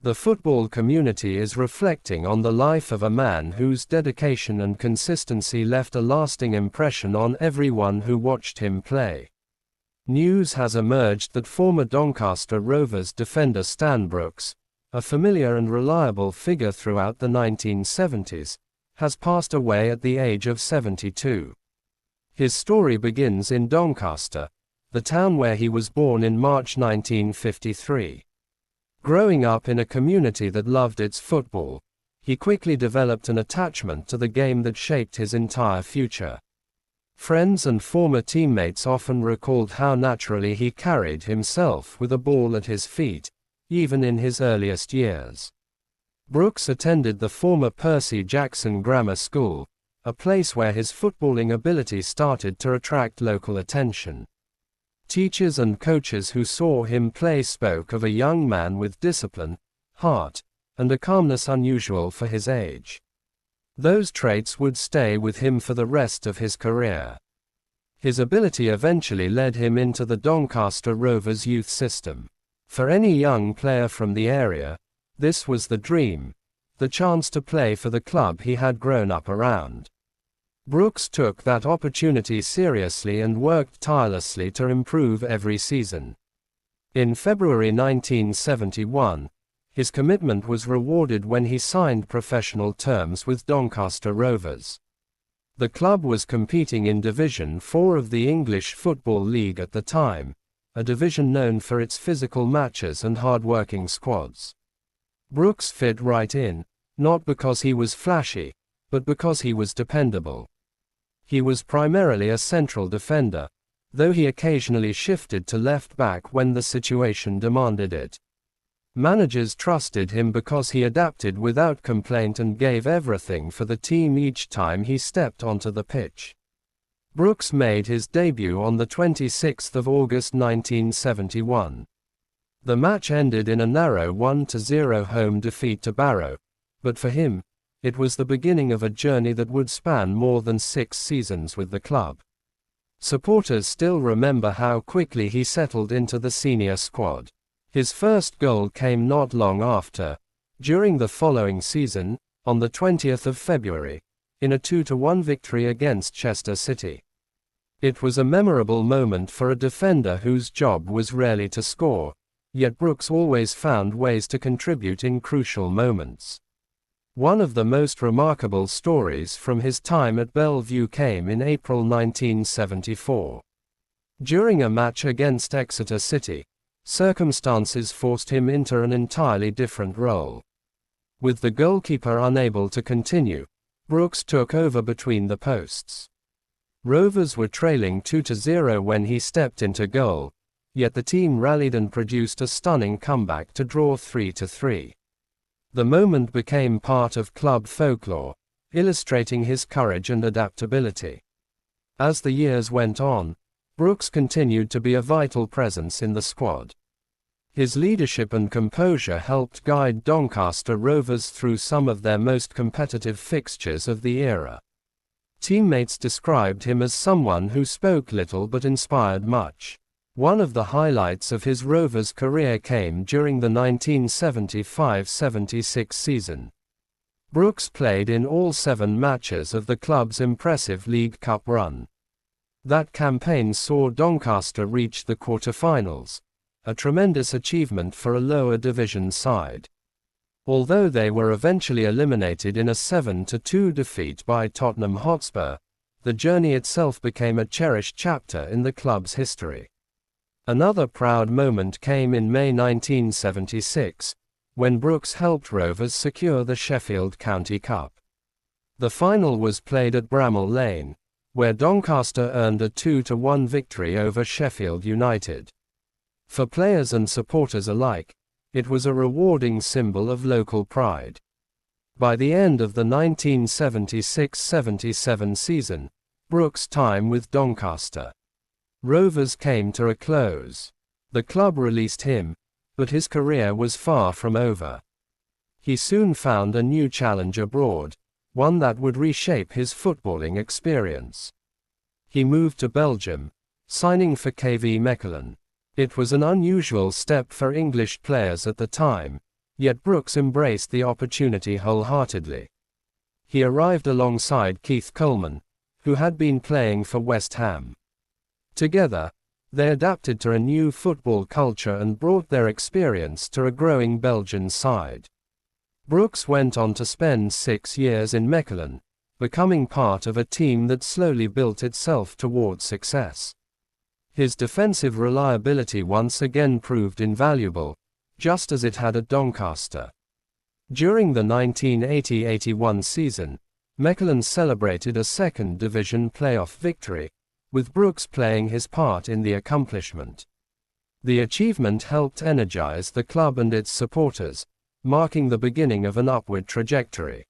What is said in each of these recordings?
The football community is reflecting on the life of a man whose dedication and consistency left a lasting impression on everyone who watched him play. News has emerged that former Doncaster Rovers defender Stan Brookes, a familiar and reliable figure throughout the 1970s, has passed away at the age of 72. His story begins in Doncaster, the town where he was born in March 1953. Growing up in a community that loved its football, he quickly developed an attachment to the game that shaped his entire future. Friends and former teammates often recalled how naturally he carried himself with a ball at his feet, even in his earliest years. Brookes attended the former Percy Jackson Grammar School, a place where his footballing ability started to attract local attention. Teachers and coaches who saw him play spoke of a young man with discipline, heart, and a calmness unusual for his age. Those traits would stay with him for the rest of his career. His ability eventually led him into the Doncaster Rovers youth system. For any young player from the area, this was the dream, the chance to play for the club he had grown up around. Brookes took that opportunity seriously and worked tirelessly to improve every season. In February 1971, his commitment was rewarded when he signed professional terms with Doncaster Rovers. The club was competing in Division 4 of the English Football League at the time, a division known for its physical matches and hard-working squads. Brookes fit right in, not because he was flashy, but because he was dependable. He was primarily a central defender, though he occasionally shifted to left back when the situation demanded it. Managers trusted him because he adapted without complaint and gave everything for the team each time he stepped onto the pitch. Brookes made his debut on the 26th of August 1971. The match ended in a narrow 1-0 home defeat to Barrow, but for him, it was the beginning of a journey that would span more than 6 seasons with the club. Supporters still remember how quickly he settled into the senior squad. His first goal came not long after, during the following season, on the 20th of February, in a 2-1 victory against Chester City. It was a memorable moment for a defender whose job was rarely to score, yet Brookes always found ways to contribute in crucial moments. One of the most remarkable stories from his time at Belle Vue came in April 1974. During a match against Exeter City, circumstances forced him into an entirely different role. With the goalkeeper unable to continue, Brookes took over between the posts. Rovers were trailing 2-0 when he stepped into goal, yet the team rallied and produced a stunning comeback to draw 3-3. The moment became part of club folklore, illustrating his courage and adaptability. As the years went on, Brookes continued to be a vital presence in the squad. His leadership and composure helped guide Doncaster Rovers through some of their most competitive fixtures of the era. Teammates described him as someone who spoke little but inspired much. One of the highlights of his Rovers career came during the 1975-76 season. Brookes played in all 7 matches of the club's impressive League Cup run. That campaign saw Doncaster reach the quarter-finals, a tremendous achievement for a lower division side. Although they were eventually eliminated in a 7-2 defeat by Tottenham Hotspur, the journey itself became a cherished chapter in the club's history. Another proud moment came in May 1976, when Brookes helped Rovers secure the Sheffield County Cup. The final was played at Bramall Lane, where Doncaster earned a 2-1 victory over Sheffield United. For players and supporters alike, it was a rewarding symbol of local pride. By the end of the 1976-77 season, Brookes' time with Doncaster Rovers came to a close. The club released him, but his career was far from over. He soon found a new challenge abroad, one that would reshape his footballing experience. He moved to Belgium, signing for KV Mechelen. It was an unusual step for English players at the time, Yet Brookes embraced the opportunity wholeheartedly. He arrived alongside Keith Coleman, who had been playing for West Ham. Together, they adapted to a new football culture and brought their experience to a growing Belgian side. Brookes went on to spend 6 years in Mechelen, becoming part of a team that slowly built itself towards success. His defensive reliability once again proved invaluable, just as it had at Doncaster. During the 1980-81 season, Mechelen celebrated a second division playoff victory, with Brookes playing his part in the accomplishment. The achievement helped energize the club and its supporters, marking the beginning of an upward trajectory.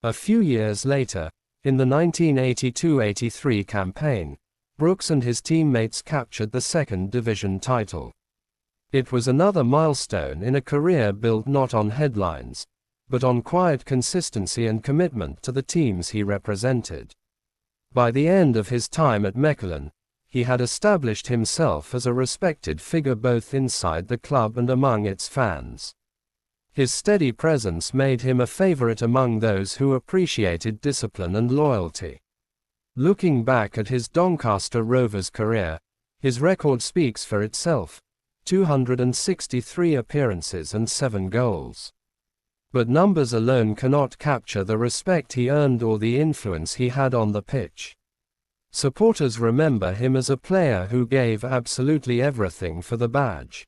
A few years later, in the 1982-83 campaign, Brookes and his teammates captured the second division title. It was another milestone in a career built not on headlines, but on quiet consistency and commitment to the teams he represented. By the end of his time at Mechelen, he had established himself as a respected figure both inside the club and among its fans. His steady presence made him a favorite among those who appreciated discipline and loyalty. Looking back at his Doncaster Rovers career, his record speaks for itself: 263 appearances and 7 goals. But numbers alone cannot capture the respect he earned or the influence he had on the pitch. Supporters remember him as a player who gave absolutely everything for the badge.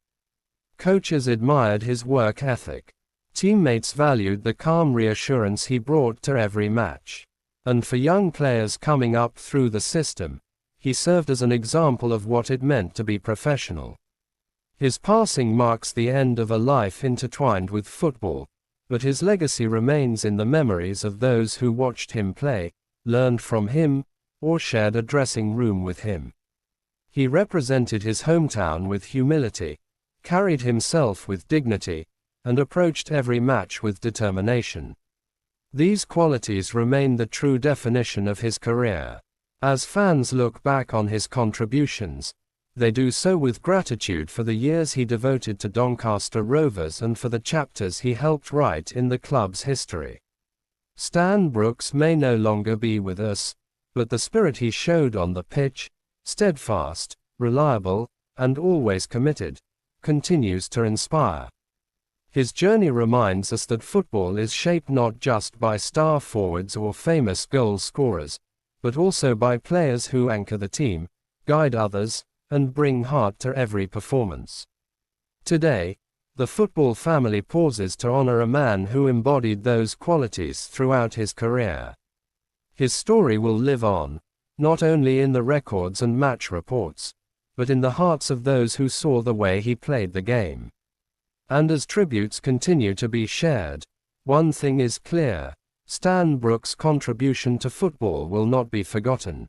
Coaches admired his work ethic. Teammates valued the calm reassurance he brought to every match. And for young players coming up through the system, he served as an example of what it meant to be professional. His passing marks the end of a life intertwined with football, but his legacy remains in the memories of those who watched him play, learned from him, or shared a dressing room with him. He represented his hometown with humility, carried himself with dignity, and approached every match with determination. These qualities remain the true definition of his career. As fans look back on his contributions, they do so with gratitude for the years he devoted to Doncaster Rovers and for the chapters he helped write in the club's history. Stan Brookes may no longer be with us, but the spirit he showed on the pitch, steadfast, reliable, and always committed, continues to inspire. His journey reminds us that football is shaped not just by star forwards or famous goal scorers, but also by players who anchor the team, guide others, and bring heart to every performance. Today, the football family pauses to honor a man who embodied those qualities throughout his career. His story will live on, not only in the records and match reports, but in the hearts of those who saw the way he played the game. And as tributes continue to be shared, one thing is clear: Stan Brookes' contribution to football will not be forgotten.